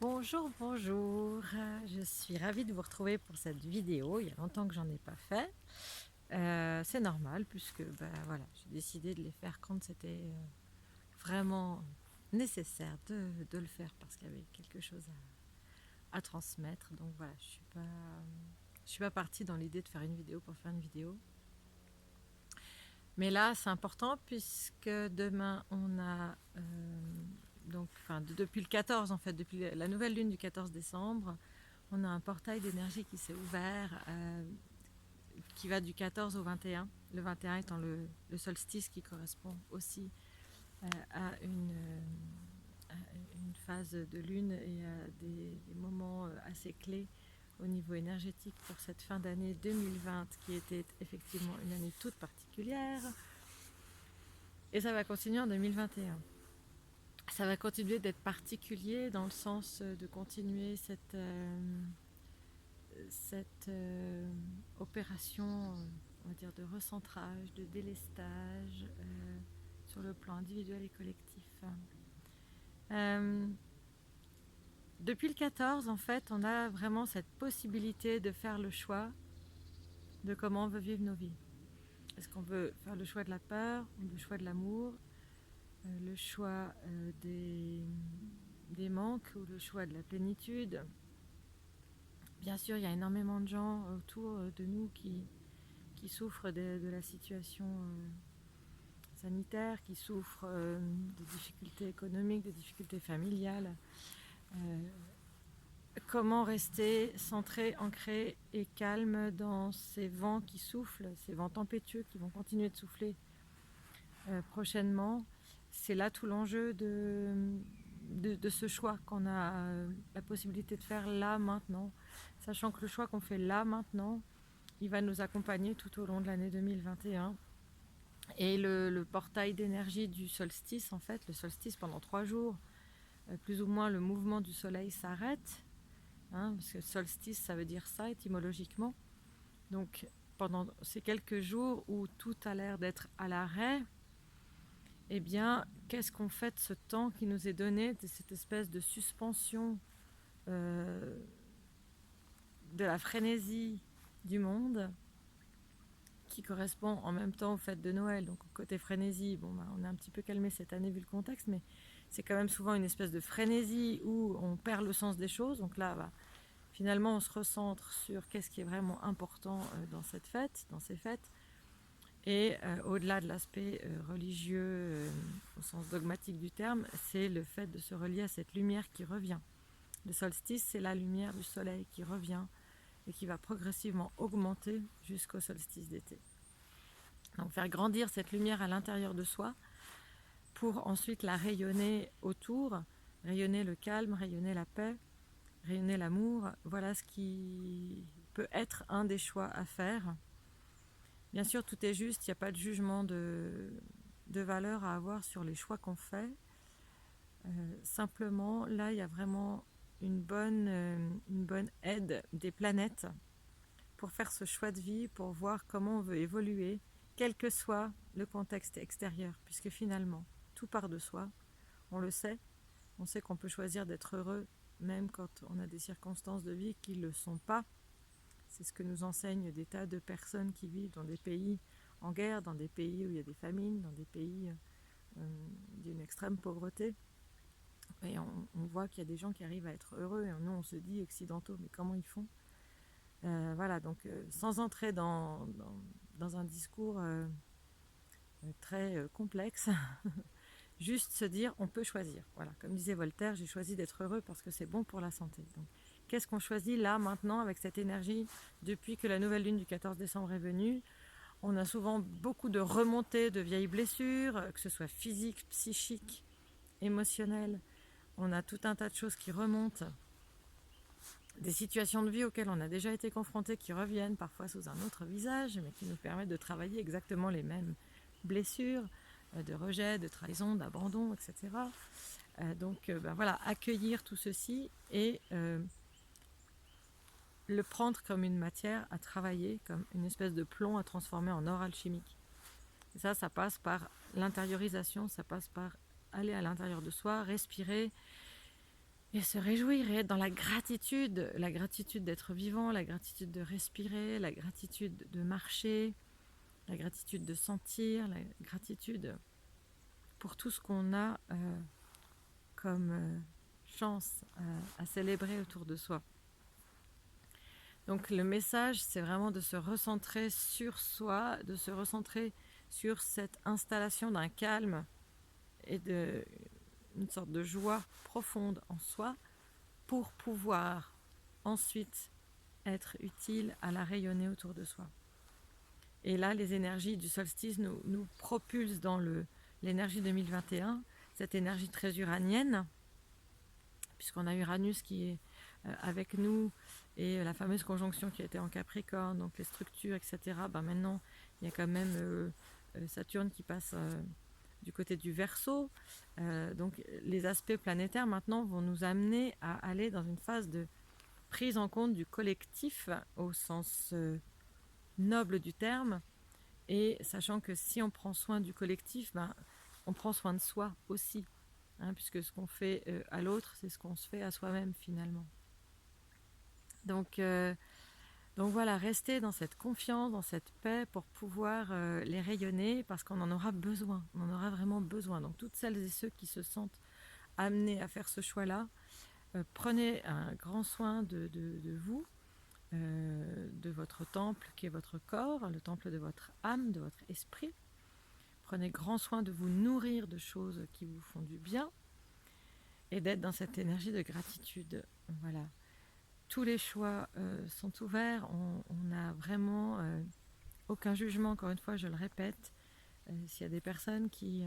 Bonjour, bonjour. Je suis ravie de vous retrouver pour cette vidéo. Il y a longtemps que j'en ai pas fait. C'est normal puisque voilà, j'ai décidé de les faire quand c'était vraiment nécessaire de le faire parce qu'il y avait quelque chose à transmettre. Donc voilà, je suis pas partie dans l'idée de faire une vidéo pour faire une vidéo. Mais là, c'est important puisque demain on a depuis le 14 en fait, depuis la nouvelle lune du 14 décembre, on a un portail d'énergie qui s'est ouvert, qui va du 14 au 21. Le 21 étant le solstice qui correspond aussi à une phase de lune et à des moments assez clés au niveau énergétique pour cette fin d'année 2020 qui était effectivement une année toute particulière. Et ça va continuer en 2021. Ça va continuer d'être particulier dans le sens de continuer cette opération, on va dire, de recentrage, de délestage sur le plan individuel et collectif. Euh, Depuis le 14, en fait, on a vraiment cette possibilité de faire le choix de comment on veut vivre nos vies. Est-ce qu'on veut faire le choix de la peur ou le choix de l'amour, le choix des manques ou le choix de la plénitude? Bien sûr, il y a énormément de gens autour de nous qui souffrent de la situation sanitaire, qui souffrent de difficultés économiques, de difficultés familiales. Euh, Comment rester centré, ancré et calme dans ces vents qui soufflent, ces vents tempétueux qui vont continuer de souffler prochainement? C'est là tout l'enjeu de ce choix qu'on a la possibilité de faire là, maintenant, sachant que le choix qu'on fait là, maintenant, il va nous accompagner tout au long de l'année 2021. Et le portail d'énergie du solstice, en fait, le solstice pendant 3 jours, plus ou moins le mouvement du soleil s'arrête, hein, parce que solstice ça veut dire ça étymologiquement. Donc pendant ces quelques jours où tout a l'air d'être à l'arrêt, eh bien qu'est-ce qu'on fait de ce temps qui nous est donné, de cette espèce de suspension euh, de la frénésie du monde qui correspond en même temps aux fêtes de Noël. Donc côté frénésie, on est un petit peu calmé cette année vu le contexte, mais c'est quand même souvent une espèce de frénésie où on perd le sens des choses. Donc là, finalement, on se recentre sur qu'est-ce qui est vraiment important dans cette fête, dans ces fêtes. Et au-delà de l'aspect religieux, au sens dogmatique du terme, c'est le fait de se relier à cette lumière qui revient. Le solstice, c'est la lumière du soleil qui revient et qui va progressivement augmenter jusqu'au solstice d'été. Donc faire grandir cette lumière à l'intérieur de soi pour ensuite la rayonner autour, rayonner le calme, rayonner la paix, rayonner l'amour. Voilà ce qui peut être un des choix à faire. Bien sûr, tout est juste, il n'y a pas de jugement de valeur à avoir sur les choix qu'on fait. Simplement, là, il y a vraiment une bonne aide des planètes pour faire ce choix de vie, pour voir comment on veut évoluer, quel que soit le contexte extérieur, puisque finalement, tout part de soi, on le sait, on sait qu'on peut choisir d'être heureux même quand on a des circonstances de vie qui ne le sont pas. C'est ce que nous enseignent des tas de personnes qui vivent dans des pays en guerre, dans des pays où il y a des famines, dans des pays d'une extrême pauvreté. Et on voit qu'il y a des gens qui arrivent à être heureux, et nous on se dit occidentaux, mais comment ils font? Voilà, donc sans entrer dans un discours très complexe, juste se dire on peut choisir. Voilà, comme disait Voltaire, j'ai choisi d'être heureux parce que c'est bon pour la santé. Donc, qu'est-ce qu'on choisit là, maintenant, avec cette énergie, depuis que la nouvelle lune du 14 décembre est venue? On a souvent beaucoup de remontées de vieilles blessures, que ce soit physiques, psychiques, émotionnelles. On a tout un tas de choses qui remontent, des situations de vie auxquelles on a déjà été confrontés qui reviennent parfois sous un autre visage, mais qui nous permettent de travailler exactement les mêmes blessures, de rejet, de trahison, d'abandon, etc. Donc voilà, accueillir tout ceci et le prendre comme une matière à travailler, comme une espèce de plomb à transformer en or alchimique. Et ça passe par l'intériorisation, ça passe par aller à l'intérieur de soi, respirer, et se réjouir et être dans la gratitude d'être vivant, la gratitude de respirer, la gratitude de marcher, la gratitude de sentir, la gratitude pour tout ce qu'on a comme chance à célébrer autour de soi. Donc le message, c'est vraiment de se recentrer sur soi, de se recentrer sur cette installation d'un calme et d'une sorte de joie profonde en soi pour pouvoir ensuite être utile à la rayonner autour de soi. Et là, les énergies du solstice nous propulsent dans l'énergie 2021, cette énergie très uranienne, puisqu'on a Uranus qui est avec nous et la fameuse conjonction qui a été en Capricorne, donc les structures, etc. Ben maintenant, il y a quand même Saturne qui passe du côté du Verseau. Donc les aspects planétaires maintenant vont nous amener à aller dans une phase de prise en compte du collectif au sens noble du terme, et sachant que si on prend soin du collectif, ben, on prend soin de soi aussi, hein, puisque ce qu'on fait à l'autre, c'est ce qu'on se fait à soi-même finalement. Donc voilà, rester dans cette confiance, dans cette paix pour pouvoir les rayonner, parce qu'on en aura besoin, on en aura vraiment besoin. Donc toutes celles et ceux qui se sentent amenés à faire ce choix-là, prenez un grand soin de vous, de votre temple qui est votre corps, le temple de votre âme, de votre esprit. Prenez grand soin de vous nourrir de choses qui vous font du bien et d'être dans cette énergie de gratitude. Voilà. Tous les choix sont ouverts, on n'a vraiment aucun jugement, encore une fois, je le répète. S'il y a des personnes qui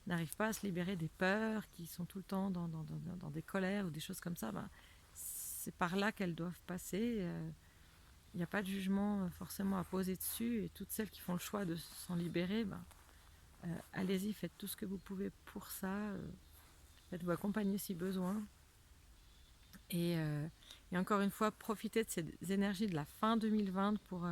n'arrivent pas à se libérer des peurs, qui sont tout le temps dans des colères ou des choses comme ça, ben, c'est par là qu'elles doivent passer. Il n'y a pas de jugement forcément à poser dessus, et toutes celles qui font le choix de s'en libérer, ben, allez-y, faites tout ce que vous pouvez pour ça, faites-vous accompagner si besoin. Et encore une fois, profitez de ces énergies de la fin 2020 pour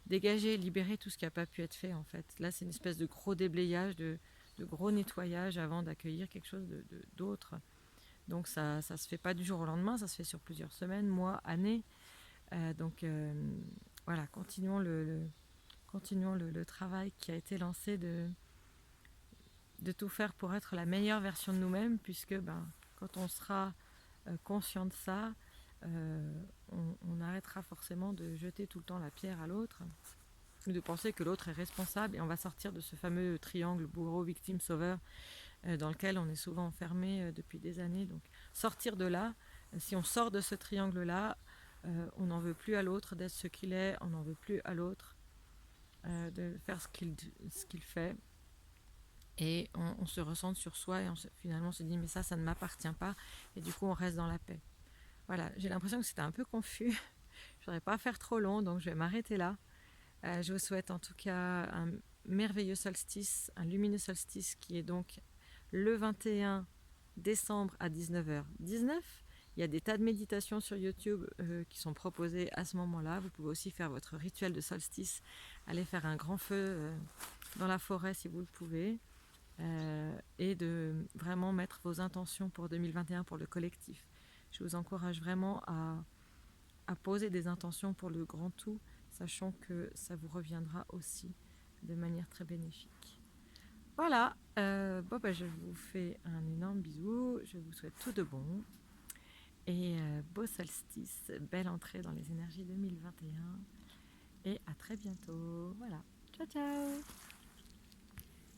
dégager, libérer tout ce qui n'a pas pu être fait en fait. Là, c'est une espèce de gros déblayage, de gros nettoyage avant d'accueillir quelque chose d'autre. Donc ça ne se fait pas du jour au lendemain, ça se fait sur plusieurs semaines, mois, années. Donc voilà, continuons le travail qui a été lancé de tout faire pour être la meilleure version de nous-mêmes, puisque quand on sera conscient de ça, on arrêtera forcément de jeter tout le temps la pierre à l'autre, ou de penser que l'autre est responsable, et on va sortir de ce fameux triangle bourreau, victime, sauveur, dans lequel on est souvent enfermé depuis des années. Donc sortir de là, si on sort de ce triangle-là, on n'en veut plus à l'autre d'être ce qu'il est, on n'en veut plus à l'autre de faire ce qu'il fait, et on se ressent sur soi, et finalement on se dit mais ça ne m'appartient pas, et du coup on reste dans la paix. Voilà, j'ai l'impression que c'était un peu confus. Je voudrais pas faire trop long, donc je vais m'arrêter là. Je vous souhaite en tout cas un merveilleux solstice, un lumineux solstice qui est donc le 21 décembre à 19h19. Il y a des tas de méditations sur YouTube qui sont proposées à ce moment-là. Vous pouvez aussi faire votre rituel de solstice, aller faire un grand feu dans la forêt si vous le pouvez, et de vraiment mettre vos intentions pour 2021 pour le collectif. Je vous encourage vraiment à poser des intentions pour le grand tout, sachant que ça vous reviendra aussi de manière très bénéfique. Voilà, je vous fais un énorme bisou, je vous souhaite tout de bon, et beau solstice, belle entrée dans les énergies 2021, et à très bientôt. Voilà, ciao ciao.